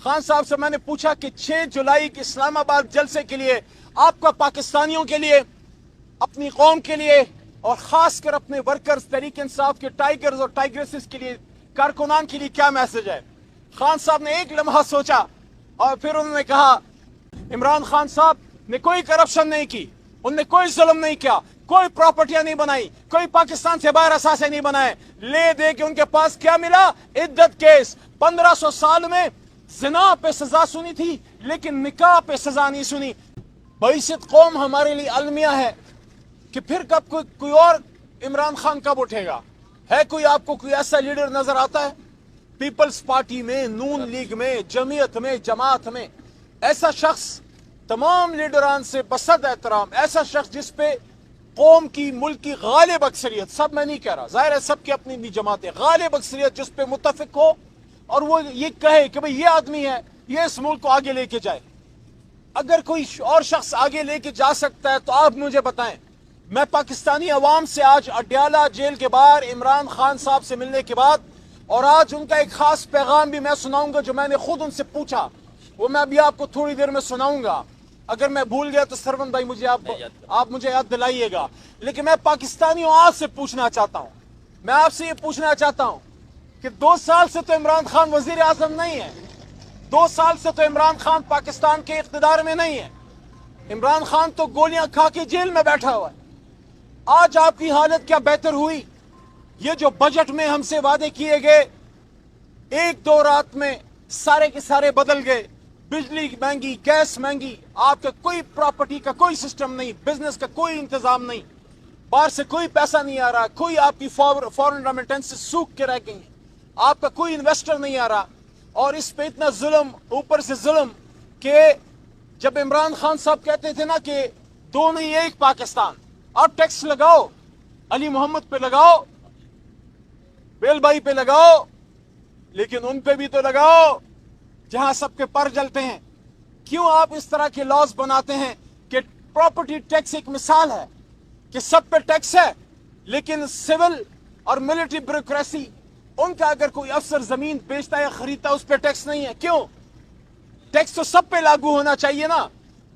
खान साहब से मैंने पूछा कि 6 जुलाई के इस्लामाबाद जलसे के लिए आपका पाकिस्तानियों के लिए, अपनी कौम के लिए और खासकर अपने वर्कर्स, तहरीक इंसाफ के टाइगर्स और टाइग्रेसेस के लिए, कारकुनान के लिए क्या मैसेज है? खान साहब ने एक लम्हा सोचा और फिर उन्होंने कहा, इमरान खान साहब ने कोई करप्शन नहीं की, उनने कोई जुल्म नहीं किया, कोई प्रॉपर्टियां नहीं बनाई, कोई पाकिस्तान से बाहर असासे नहीं बनाए। ले दे के उनके पास क्या मिला? इद्दत केस। 1500 साल में जिना पे सजा सुनी थी लेकिन निकाह पे सजा नहीं सुनी। बइसत कौम हमारे लिए अलमिया है कि फिर कब कोई और इमरान खान कब उठेगा? है कोई आपको कोई ऐसा लीडर नजर आता है? पीपल्स पार्टी में, नून लीग में, जमीयत में, जमात में ऐसा शख्स, तमाम लीडरान से बसद एहतराम, ऐसा शख्स जिस पे कौम की, मुल्क की गालिब अक्सरियत, सब मैं नहीं कह रहा, जाहिर है सबकी अपनी अपनी जमातें, गालिब अक्सरियत जिस पे मुत्तफिक हो और वो ये कहे कि भाई ये आदमी है, ये इस मुल्क को आगे लेके जाए। अगर कोई और शख्स आगे लेके जा सकता है तो आप मुझे बताएं। मैं पाकिस्तानी अवाम से आज अडयाला जेल के बाहर इमरान खान साहब से मिलने के बाद, और आज उनका एक खास पैगाम भी मैं सुनाऊंगा जो मैंने खुद उनसे पूछा, वो मैं अभी आपको थोड़ी देर में सुनाऊंगा। अगर मैं भूल गया तो सरवन भाई मुझे आप मुझे याद दिलाइएगा। लेकिन मैं पाकिस्तानियों आज से पूछना चाहता हूं, मैं आपसे ये पूछना चाहता हूं कि 2 साल से तो इमरान खान वजीर आजम नहीं है, 2 साल से तो इमरान खान पाकिस्तान के इख्तिदार में नहीं है, इमरान खान तो गोलियां खा के जेल में बैठा हुआ है। आज आपकी हालत क्या बेहतर हुई? ये जो बजट में हमसे वादे किए गए, 1-2 रात में सारे के सारे बदल गए। बिजली महंगी, गैस महंगी, आपका कोई प्रॉपर्टी का कोई सिस्टम नहीं, बिजनेस का कोई इंतजाम नहीं, बाहर से कोई पैसा नहीं आ रहा, कोई आपकी फॉरेन रेमिटेंसेस सूख के रह गई हैं, आपका कोई इन्वेस्टर नहीं आ रहा। और इस पे इतना जुल्म, ऊपर से जुल्म कि जब इमरान खान साहब कहते थे ना कि 2 नहीं 1 पाकिस्तान, अब टैक्स लगाओ, अली मोहम्मद पे लगाओ, बेल भाई पे लगाओ, लेकिन उन पे भी तो लगाओ जहां सबके पर जलते हैं। क्यों आप इस तरह के लॉज बनाते हैं कि प्रॉपर्टी टैक्स एक मिसाल है कि सब पे टैक्स है, लेकिन सिविल और मिलिट्री ब्यूरोक्रेसी, उनका अगर कोई अफसर जमीन बेचता है या खरीदता है उस पर टैक्स नहीं है। क्यों? टैक्स तो सब पे लागू होना चाहिए ना।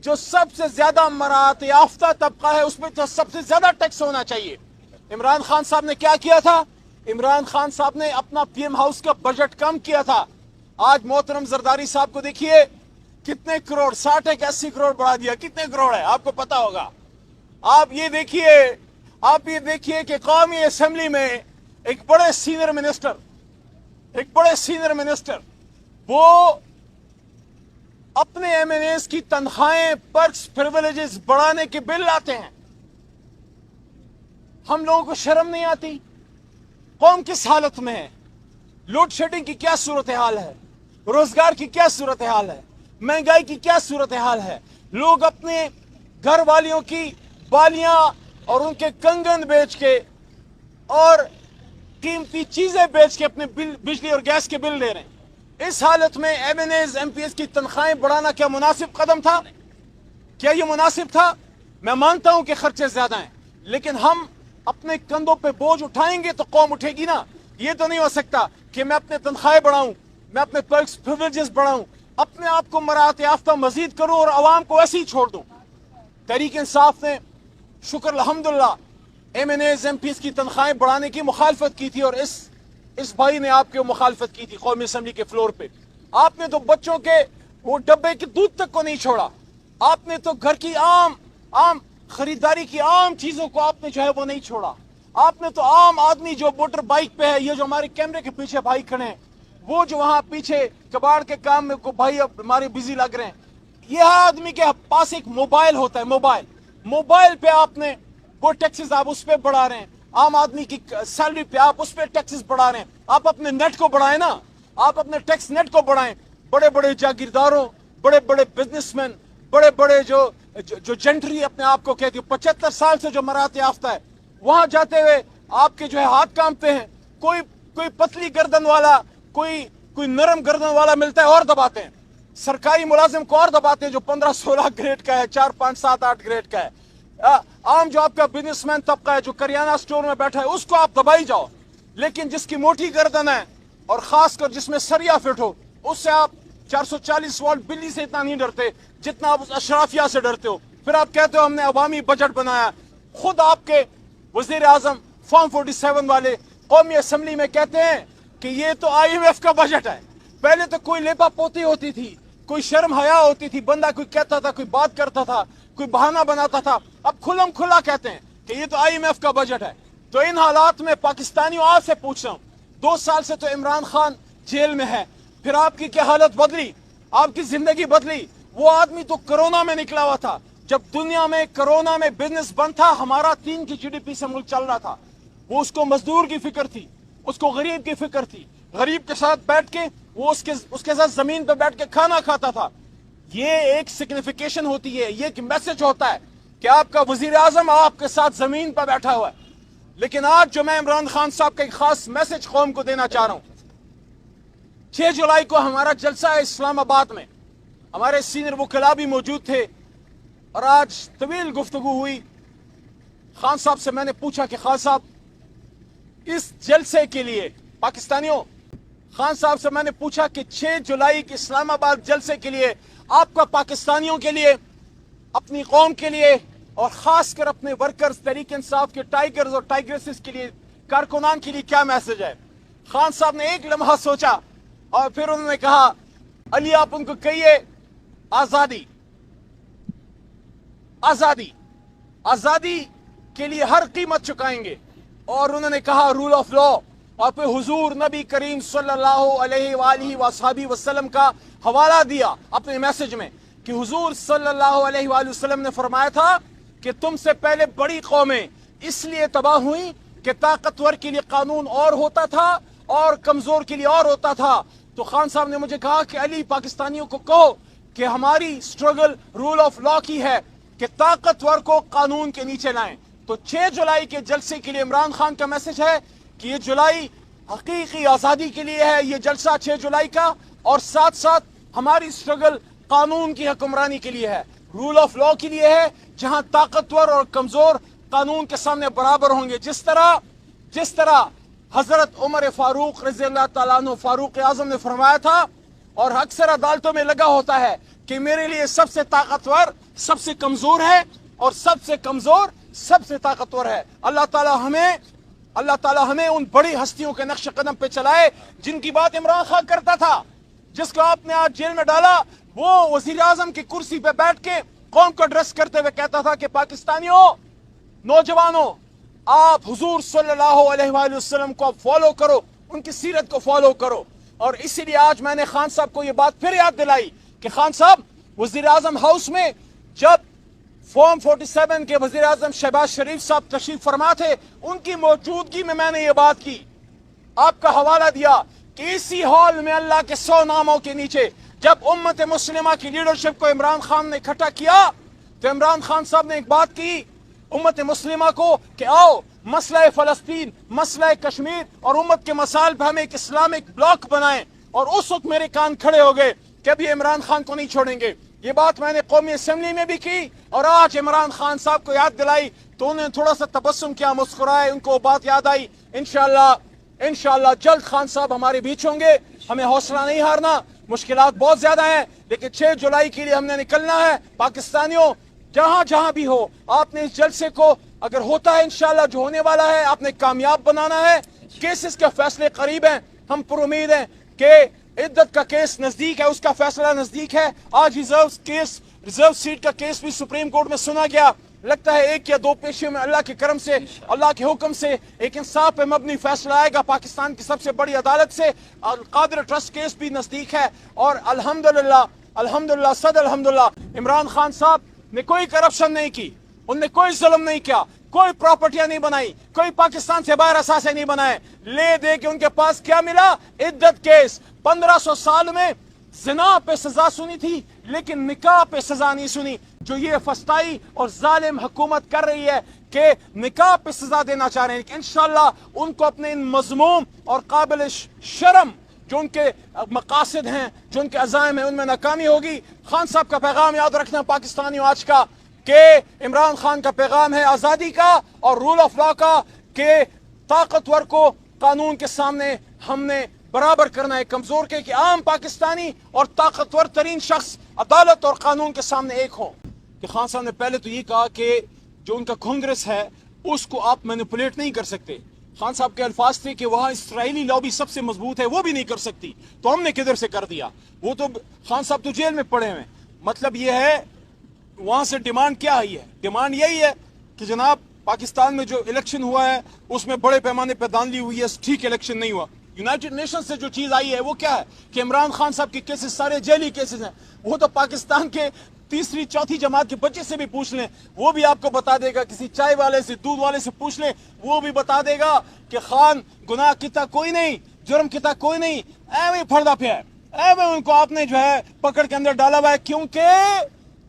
जो सबसे ज्यादा मरात याफ्ता तबका है उसमें तो सबसे ज्यादा टैक्स होना चाहिए। इमरान खान साहब ने क्या किया था? इमरान खान साहब ने अपना पीएम हाउस का बजट कम किया था। आज मोहतरम जरदारी साहब को देखिए कितने करोड़, 60-80 करोड़ बढ़ा दिया। कितने करोड़ है आपको पता होगा। आप ये देखिए कि कौमी असेंबली में एक बड़े सीनियर मिनिस्टर वो अपने एमएनएस की तनख्वाहें, पर्क्स, प्रिविलेजेस बढ़ाने के बिल लाते हैं। हम लोगों को शर्म नहीं आती? कौम किस हालत में है? लोड शेडिंग की क्या सूरत हाल है? रोजगार की क्या सूरत हाल है? महंगाई की क्या सूरत हाल है? लोग अपने घर वालियों की बालियां और उनके कंगन बेच के और कीमती चीजें बेच के अपने बिजली और गैस के बिल ले रहे हैं। इस हालत में एमएनएस, एमपीएस की तनख्वाहें बढ़ाना क्या मुनासिब कदम था? क्या ये मुनासिब था? मैं मानता हूं कि खर्चे ज्यादा हैं, लेकिन हम अपने कंधों पे बोझ उठाएंगे तो कौम उठेगी ना। ये तो नहीं हो सकता कि मैं अपने तनख्वाहें बढ़ाऊं, मैं अपने पर्क्स, प्रिविलेजेस बढ़ाऊं, अपने आप को मरात याफ्ता मजीद करूं और आवाम को ऐसे ही छोड़ दूं। तहरीक इंसाफ ने शुक्र अल्हम्दुलिल्लाह एमएनएस, एमपीएस की तनख्वाहें बढ़ाने की मुखालफत की थी और इस भाई ने आपके मुखालफत की थी कौमी असेंबली के फ्लोर पे। आपने तो बच्चों के वो डब्बे के दूध तक को नहीं छोड़ा। आपने तो घर की आम खरीदारी की आम चीजों को आपने जो है वो नहीं छोड़ा। आपने तो आम आदमी जो मोटर बाइक पे है, ये जो हमारे कैमरे के पीछे भाई खड़े हैं, वो जो वहां पीछे कबाड़ के काम में को भाई अब हमारे बिजी लग रहे हैं, यह आदमी के पास एक मोबाइल होता है, मोबाइल पे आपने वो टैक्सेस आप उस पे बढ़ा रहे हैं। आम आदमी की सैलरी पे आप उस पे टैक्सेस बढ़ा रहे हैं। आप अपने नेट को बढ़ाएं ना, आप अपने टैक्स नेट को बढ़ाएं। बड़े बड़े जागीरदारों, बड़े बड़े बिजनेसमैन, बड़े बड़े जो जेंट्री अपने आप को कहती है, 75 साल से जो मरात याफ्ता है, वहां जाते हुए आपके जो है हाथ कांपते हैं। कोई पतली गर्दन वाला, कोई नरम गर्दन वाला मिलता है और दबाते हैं। सरकारी मुलाजिम को और दबाते हैं जो 15-16 ग्रेड का है, 4, 5, 7, 8 ग्रेड का है। आम जो आपका बिजनेसमैन तबका है जो करियाना स्टोर में बैठा है, उसको आप दबाई जाओ। लेकिन जिसकी मोटी गर्दन है और खासकर जिसमें सरिया फिट हो, उससे आप 440 वाट बिल्ली से इतना नहीं डरते जितना आप उस अशराफिया से डरते हो। फिर आप कहते हो हमने अवामी बजट बनाया। खुद आपके वजीर आजम फॉर्म 47 वाले कौमी असम्बली में कहते हैं कि ये तो IMF का बजट है। पहले तो कोई लेपा पोती होती थी, कोई शर्म हया होती थी, बंदा कोई कहता था, कोई बात करता था, कोई बहाना बनाता था। अब खुलम खुला कहते हैं कि ये तो IMF का बजट है। तो इन हालात में पाकिस्तानियों आपसे पूछ रहा हूं, 2 साल से तो इमरान खान जेल में है, फिर आपकी क्या हालत बदली, आपकी जिंदगी बदली। वो आदमी तो कोरोना में निकला हुआ था, जब दुनिया में कोरोना में बिजनेस बंद था, हमारा 3 की GDP से मुल्क चल रहा था। वो उसको मजदूर की फिक्र थी, उसको गरीब की फिक्र थी, गरीब के साथ बैठ के वो उसके साथ जमीन पर बैठ के खाना खाता था। ये एक सिग्निफिकेशन होती है, ये एक मैसेज होता है कि आपका वजीर आजम आपके साथ जमीन पर बैठा हुआ है। लेकिन आज जो मैं इमरान खान साहब का एक खास मैसेज कौम को देना चाह रहा हूं, 6 जुलाई को हमारा जलसा है इस्लामाबाद में, हमारे सीनियर वकला भी मौजूद थे और आज तवील गुफ्तगू हुई। खान साहब से मैंने पूछा कि खान साहब इस जलसे के लिए पाकिस्तानियों, खान साहब से मैंने पूछा कि 6 जुलाई के इस्लामाबाद जलसे के लिए आपका पाकिस्तानियों के लिए, अपनी कौम के लिए और खासकर अपने वर्कर्स, तहरीक इंसाफ के टाइगर्स और टाइग्रेसेस के लिए, कारकुनान के लिए क्या मैसेज है। खान साहब ने एक लम्हा सोचा और फिर उन्होंने कहा, अली आप उनको कहिए आजादी, आजादी, आजादी के लिए हर कीमत चुकाएंगे। और उन्होंने कहा रूल ऑफ लॉ, और फिर हुजूर नबी करीम सल्लल्लाहु अलैहि वसल्लम का हवाला दिया अपने मैसेज में कि हुजूर सल्लल्लाहु अलैहि वसल्लम ने फरमाया था कि तुमसे पहले बड़ी कौमें इसलिए तबाह हुई कि ताकतवर के लिए कानून और होता था और कमजोर के लिए और होता था। तो खान साहब ने मुझे कहा कि अली पाकिस्तानियों को कहो कि हमारी स्ट्रगल रूल ऑफ लॉ की है कि ताकतवर को कानून के नीचे लाएं। तो 6 जुलाई के जलसे के लिए इमरान खान का मैसेज है कि ये जुलाई हकीकी आजादी के लिए है, ये जलसा 6 जुलाई का, और साथ साथ हमारी स्ट्रगल कानून की हुक्मरानी के लिए है, रूल ऑफ लॉ के लिए है, जहां ताकतवर और कमजोर कानून के सामने बराबर होंगे। जिस तरह हजरत उमर फारूक रज़ी अल्लाह ताला अन्हु फारूक आजम ने फरमाया था, और अक्सर अदालतों में लगा होता है कि मेरे लिए सबसे ताकतवर सबसे कमजोर है और सबसे कमजोर सबसे ताकतवर है। अल्लाह ताला हमें उन बड़ी हस्तियों के नक्श कदम पे चलाए जिनकी बात इमरान खान करता था, जिसको आपने आज जेल में डाला। वो वजीर आजम की कुर्सी पे बैठ के कौम को एड्रेस करते हुए कहता था कि पाकिस्तानियों, नौजवानों, आप हुजूर सल्लल्लाहु अलैहि वसल्लम को फॉलो करो, उनकी सीरत को फॉलो करो। और इसीलिए आज मैंने खान साहब को यह बात फिर याद दिलाई कि खान साहब, वजीर आजम हाउस में जब फॉर्म 47 के वजीर आजम शहबाज शरीफ साहब तशरीफ फरमा थे, उनकी मौजूदगी में मैंने ये बात की, आपका हवाला दिया कि इसी हॉल में अल्लाह के 100 नामों के नीचे जब उम्मत मुस्लिमा की लीडरशिप को इमरान खान ने इकट्ठा किया, तो इमरान खान साहब ने एक बात की उम्मत मुस्लिमा को कि आओ मसला फलस्तीन, मसला कश्मीर और उम्मत के मसाइल पर हम एक इस्लामिक ब्लॉक बनाएं। और उस वक्त मेरे कान खड़े हो गए कि अभी इमरान खान को नहीं छोड़ेंगे। ये बात मैंने कौमी असेंबली में भी की और आज इमरान खान साहब को याद दिलाई तो उन्होंने थोड़ा सा तबस्सुम किया, मुस्कुराए, उनको बात याद आई। इंशाअल्लाह जल्द खान साहब हमारे बीच होंगे। हमें हौसला नहीं हारना, मुश्किलात बहुत ज्यादा हैं, लेकिन 6 जुलाई के लिए हमने निकलना है। पाकिस्तानियों, जहां जहां भी हो, आपने इस जलसे को, अगर होता है इंशाअल्लाह जो होने वाला है, आपने कामयाब बनाना है। केसेस के फैसले करीब हैं, हम पर उम्मीद है कि इद्दत का केस नजदीक है, उसका फैसला नजदीक है। आज रिजर्व सीट का केस भी सुप्रीम कोर्ट में सुना गया। लगता है 1 या 2 पेशियों में अल्लाह के करम से, अल्लाह के हुक्म से एक इंसाफ पे मबनी फैसला आएगा पाकिस्तान की सबसे बड़ी अदालत से। कादिर ट्रस्ट केस भी नजदीक है और अल्हम्दुलिल्लाह सद अल्हम्दुलिल्लाह इमरान खान साहब ने कोई करप्शन नहीं की, उनने कोई जुल्म नहीं किया, कोई प्रॉपर्टियां नहीं बनाई, कोई पाकिस्तान से बाहर असासे नहीं बनाए। ले दे के उनके पास क्या मिला? इद्दत केस। 1500 साल में जिना पे सजा सुनी थी लेकिन निकाह पे सजा नहीं सुनी। जो ये फस्ताई और जालिम हुकूमत कर रही है कि निकाह पे सजा देना चाह रहे हैं, इंशाअल्लाह उनको अपने इन मजमूम और काबिल शर्म जो उनके मकासद हैं, जो उनके अज़ाइम हैं, उनमें नाकामी होगी। खान साहब का पैगाम याद रखना पाकिस्तानियों आज का, कि इमरान खान का पैगाम है आजादी का और रूल ऑफ लॉ का, कि ताकतवर को कानून के सामने हमने برابر کرنا ہے کمزور کے کہ عام پاکستانی اور طاقتور ترین شخص عدالت اور قانون کے سامنے ایک ہو. کہ خان صاحب نے پہلے تو یہ کہا کہ جو ان کا کانگریس ہے اس کو آپ مینیپولیٹ نہیں کر سکتے. خان صاحب کے الفاظ تھے کہ وہاں اسرائیلی لابی سب سے مضبوط ہے، وہ بھی نہیں کر سکتی، تو ہم نے کدھر سے کر دیا. وہ تو خان صاحب تو جیل میں پڑے ہوئے. مطلب یہ ہے وہاں سے ڈیمانڈ کیا آئی ہے؟ ڈیمانڈ یہی ہے کہ جناب پاکستان میں جو الیکشن ہوا ہے اس میں بڑے پیمانے پہ دھاندلی ہوئی ہے، ٹھیک الیکشن نہیں ہوا. یونائٹڈ نیشن سے جو چیز آئی ہے وہ کیا ہے کہ عمران خان صاحب کے کیسز سارے جیلی کیسز ہیں. وہ تو پاکستان کے تیسری چوتھی جماعت کے بچے سے بھی پوچھ لیں، وہ بھی آپ کو بتا دے گا. کسی چائے والے سے، دودھ والے سے پوچھ لیں، وہ بھی بتا دے گا کہ خان گناہ کتا کوئی نہیں، جرم کتا کوئی نہیں، ایویں پھڑدا پیا ہے، ایویں ان کو آپ نے جو ہے پکڑ کے اندر ڈالا ہوا ہے کیونکہ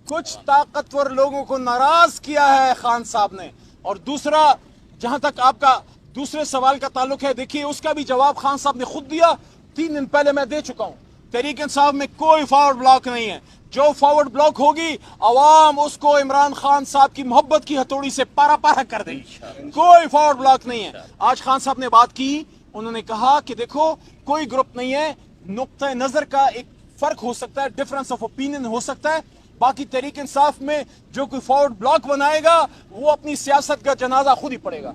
کچھ طاقتور لوگوں کو ناراض کیا ہے خان صاحب نے. اور دوسرا، جہاں تک آپ کا دوسرے سوال کا تعلق ہے، دیکھیے اس کا بھی جواب خان صاحب نے خود دیا. 3 دن پہلے میں دے چکا ہوں. تحریک انصاف میں کوئی فارورڈ بلاک نہیں ہے. جو فارورڈ بلاک ہوگی عوام اس کو عمران خان صاحب کی محبت کی ہتھوڑی سے پارا پارا کر دے گی. کوئی فارورڈ بلاک نہیں ہے. آج خان صاحب نے بات کی، انہوں نے کہا کہ دیکھو کوئی گروپ نہیں ہے، نقطہ نظر کا ایک فرق ہو سکتا ہے، ڈفرنس آف اوپینین ہو سکتا ہے، باقی تحریک انصاف میں جو کوئی فارورڈ بلاک بنائے گا وہ اپنی سیاست کا جنازہ خود ہی پڑے گا.